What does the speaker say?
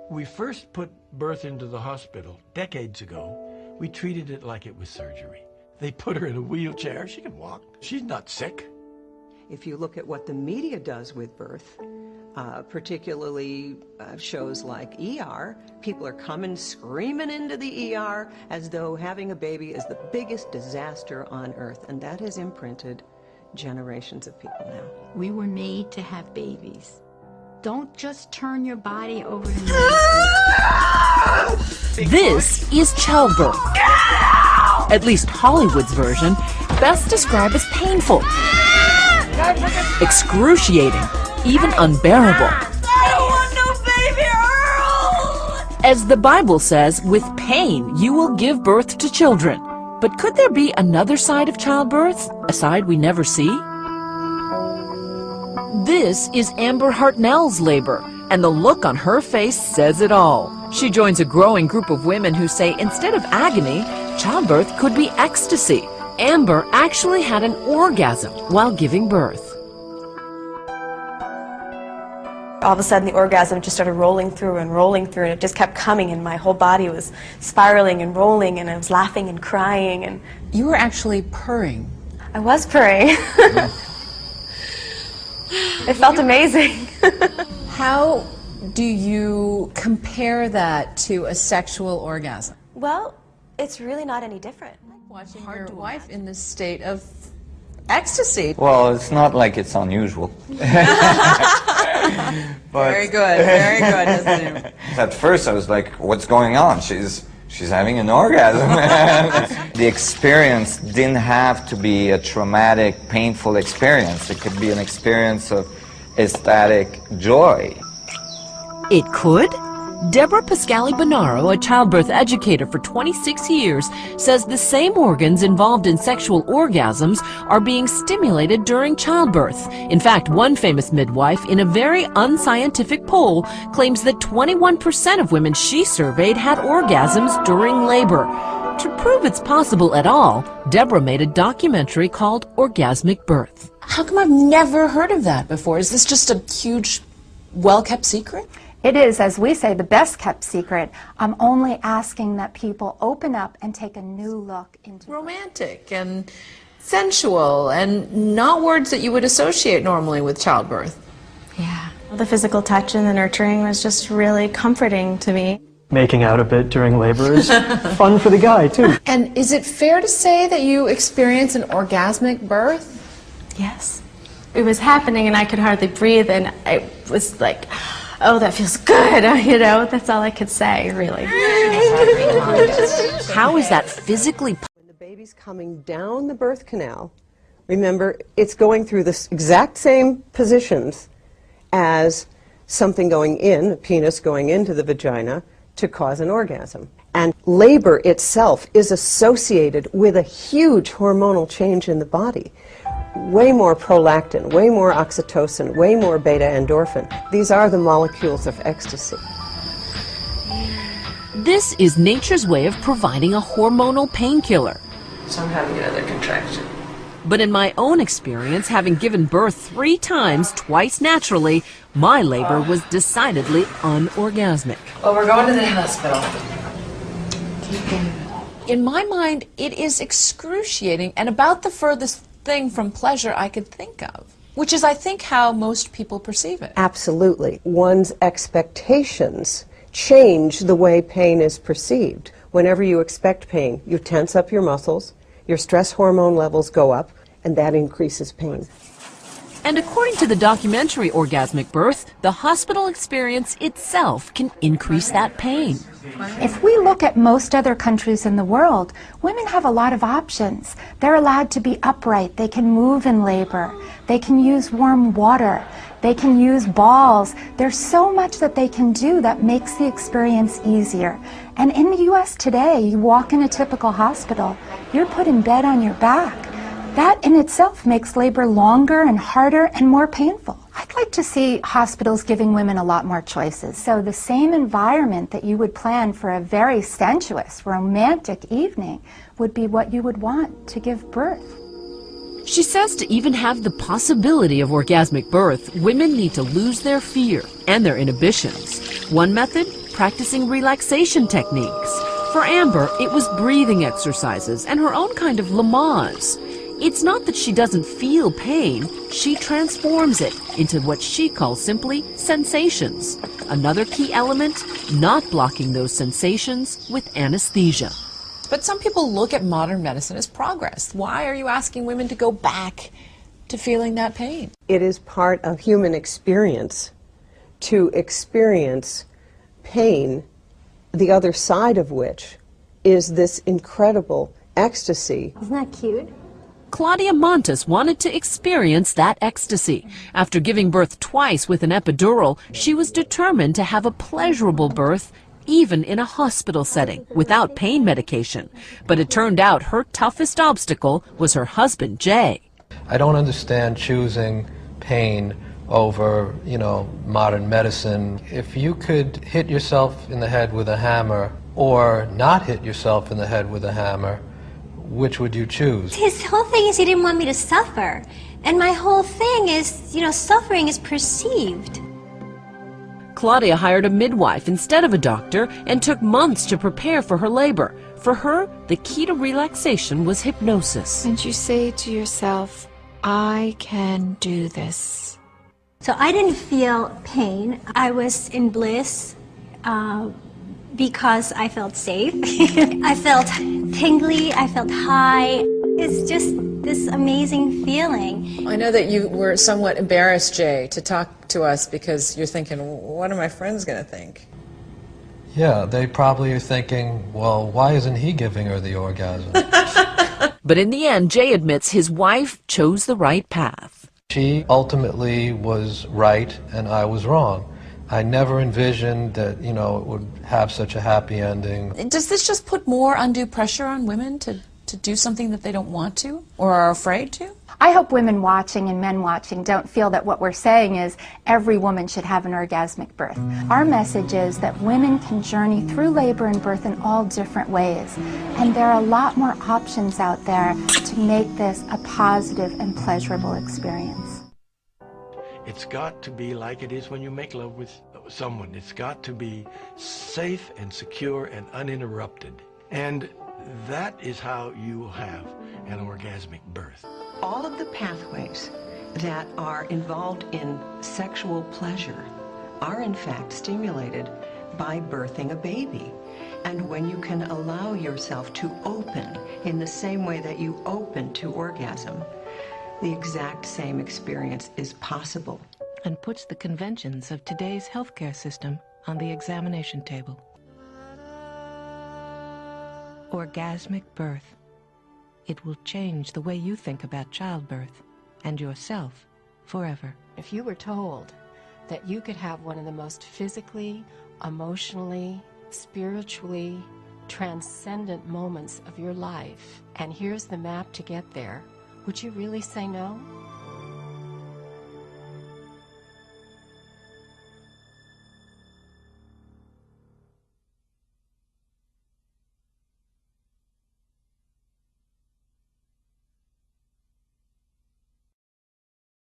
we first put birth into the hospital decades ago, we treated it like it was surgery. They put her in a wheelchair. She can walk. She's not sick. If you look at what the media does with birth, particularly shows like ER, people are coming screaming into the ER as though having a baby is the biggest disaster on earth, and that has imprinted generations of people now. We were made to have babies. Don't just turn your body over to me. This is childbirth. At least Hollywood's version, best described as painful, excruciating, even unbearable. I don't want no baby, Earl! As the Bible says, with pain you will give birth to children. But could there be another side of childbirth? A side we never see? This is Amber Hartnell's labor, and the look on her face says it all. She joins a growing group of women who say instead of agony, childbirth could be ecstasy. Amber actually had an orgasm while giving birth. All of a sudden the orgasm just started rolling through, and it just kept coming, and my whole body was spiraling and rolling, and I was laughing and crying. And you were actually purring. I was purring. It felt amazing. How do you compare that to a sexual orgasm? Well, it's really not any different. Watching your wife in this state of ecstasy. Well, it's not like it's unusual. But Very good, isn't it? At first I was like, what's going on? She's having an orgasm. The experience didn't have to be a traumatic, painful experience. It could be an experience of ecstatic joy. It could? Debra Pascali-Bonaro, a childbirth educator for 26 years, says the same organs involved in sexual orgasms are being stimulated during childbirth. In fact, one famous midwife, in a very unscientific poll, claims that 21% of women she surveyed had orgasms during labor. To prove it's possible at all, Debra made a documentary called Orgasmic Birth. How come I've never heard of that before? Is this just a huge, well-kept secret? It is, as we say, the best-kept secret. I'm only asking that people open up and take a new look into romantic and sensual and not words that you would associate normally with childbirth. Yeah. The physical touch and the nurturing was just really comforting to me. Making out a bit during labor is fun for the guy, too. And is it fair to say that you experience an orgasmic birth? Yes. It was happening and I could hardly breathe, and I was like, oh, that feels good, you know, that's all I could say, really. How is that physically possible? When the baby's coming down the birth canal, remember, it's going through the exact same positions as something going in, a penis going into the vagina, to cause an orgasm. And labor itself is associated with a huge hormonal change in the body. Way more prolactin, way more oxytocin, way more beta-endorphin. These are the molecules of ecstasy. This is nature's way of providing a hormonal painkiller. So I'm having another contraction. But in my own experience, having given birth 3 times, twice naturally, my labor was decidedly unorgasmic. Well, we're going to the hospital. In my mind, it is excruciating and about the furthest thing from pleasure I could think of, which is, I think, how most people perceive it. Absolutely. One's expectations change the way pain is perceived. Whenever you expect pain, you tense up your muscles, your stress hormone levels go up, and that increases pain. And according to the documentary Orgasmic Birth, the hospital experience itself can increase that pain. If we look at most other countries in the world, women have a lot of options. They're allowed to be upright, they can move in labor, they can use warm water, they can use balls. There's so much that they can do that makes the experience easier. And in the US today, you walk in a typical hospital, you're put in bed on your back. That in itself makes labor longer and harder and more painful. I'd like to see hospitals giving women a lot more choices. So the same environment that you would plan for a very sensuous, romantic evening would be what you would want to give birth. She says to even have the possibility of orgasmic birth, women need to lose their fear and their inhibitions. One method? practicing relaxation techniques. For Amber, it was breathing exercises and her own kind of Lamaze. It's not that she doesn't feel pain, she transforms it into what she calls simply sensations. Another key element, not blocking those sensations with anesthesia. But some people look at modern medicine as progress. Why are you asking women to go back to feeling that pain? It is part of human experience to experience pain, the other side of which is this incredible ecstasy. Isn't that cute? Claudia Montes wanted to experience that ecstasy. After giving birth twice with an epidural, she was determined to have a pleasurable birth, even in a hospital setting, without pain medication. But it turned out her toughest obstacle was her husband, Jay. I don't understand choosing pain over, modern medicine. If you could hit yourself in the head with a hammer or not hit yourself in the head with a hammer, which would you choose? His whole thing is he didn't want me to suffer. And my whole thing is, suffering is perceived. Claudia hired a midwife instead of a doctor and took months to prepare for her labor. For her, the key to relaxation was hypnosis. And you say to yourself, I can do this. So I didn't feel pain. I was in bliss because I felt safe. I felt tingly, I felt high. It's just this amazing feeling. I know that you were somewhat embarrassed, Jay, to talk to us because you're thinking, what are my friends going to think? Yeah, they probably are thinking, well, why isn't he giving her the orgasm? But in the end, Jay admits his wife chose the right path. She ultimately was right and I was wrong. I never envisioned that, it would have such a happy ending. Does this just put more undue pressure on women to do something that they don't want to or are afraid to? I hope women watching and men watching don't feel that what we're saying is every woman should have an orgasmic birth. Our message is that women can journey through labor and birth in all different ways. And there are a lot more options out there to make this a positive and pleasurable experience. It's got to be like it is when you make love with someone. It's got to be safe and secure and uninterrupted. And that is how you will have an orgasmic birth. All of the pathways that are involved in sexual pleasure are in fact stimulated by birthing a baby. And when you can allow yourself to open in the same way that you open to orgasm, the exact same experience is possible. And puts the conventions of today's healthcare system on the examination table. Orgasmic birth. It will change the way you think about childbirth and yourself forever. If you were told that you could have one of the most physically, emotionally, spiritually transcendent moments of your life, and here's the map to get there, would you really say no?